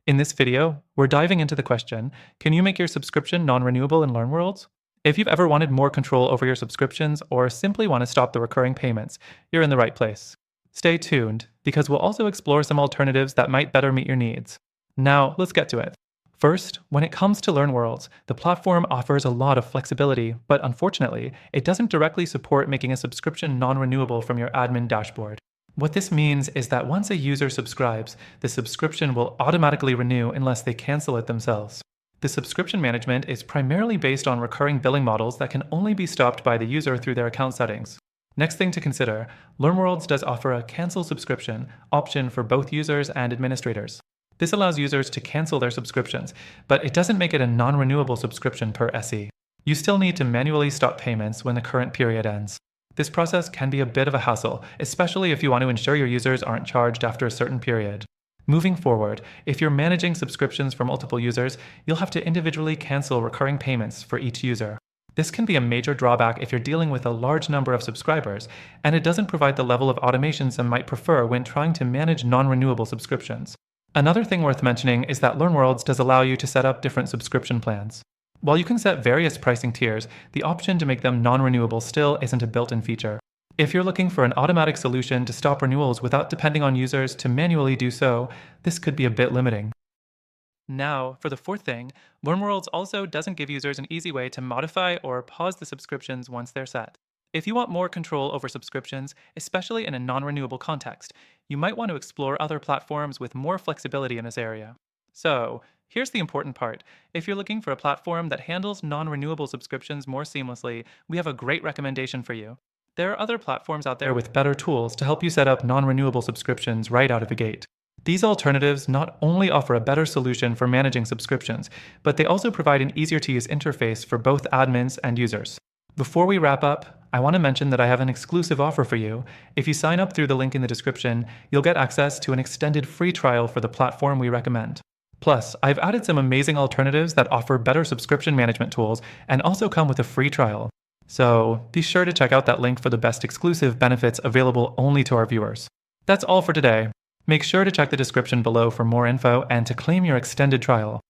In this video, we're diving into the question, can you make your subscription non-renewable in LearnWorlds? If you've ever wanted more control over your subscriptions or simply want to stop the recurring payments, you're in the right place. Stay tuned, because we'll also explore some alternatives that might better meet your needs. Now, let's get to it. First, when it comes to LearnWorlds, the platform offers a lot of flexibility, but unfortunately, it doesn't directly support making a subscription non-renewable from your admin dashboard. What this means is that once a user subscribes, the subscription will automatically renew unless they cancel it themselves. The subscription management is primarily based on recurring billing models that can only be stopped by the user through their account settings. Next thing to consider, LearnWorlds does offer a cancel subscription option for both users and administrators. This allows users to cancel their subscriptions, but it doesn't make it a non-renewable subscription per SE. You still need to manually stop payments when the current period ends. This process can be a bit of a hassle, especially if you want to ensure your users aren't charged after a certain period. Moving forward, if you're managing subscriptions for multiple users, you'll have to individually cancel recurring payments for each user. This can be a major drawback if you're dealing with a large number of subscribers, and it doesn't provide the level of automation some might prefer when trying to manage non-renewable subscriptions. Another thing worth mentioning is that LearnWorlds does allow you to set up different subscription plans. While you can set various pricing tiers, the option to make them non-renewable still isn't a built-in feature. If you're looking for an automatic solution to stop renewals without depending on users to manually do so, this could be a bit limiting. Now, for the fourth thing, LearnWorlds also doesn't give users an easy way to modify or pause the subscriptions once they're set. If you want more control over subscriptions, especially in a non-renewable context, you might want to explore other platforms with more flexibility in this area. So, here's the important part. If you're looking for a platform that handles non-renewable subscriptions more seamlessly, we have a great recommendation for you. There are other platforms out there with better tools to help you set up non-renewable subscriptions right out of the gate. These alternatives not only offer a better solution for managing subscriptions, but they also provide an easier-to-use interface for both admins and users. Before we wrap up, I want to mention that I have an exclusive offer for you. If you sign up through the link in the description, you'll get access to an extended free trial for the platform we recommend. Plus, I've added some amazing alternatives that offer better subscription management tools and also come with a free trial. So be sure to check out that link for the best exclusive benefits available only to our viewers. That's all for today. Make sure to check the description below for more info and to claim your extended trial.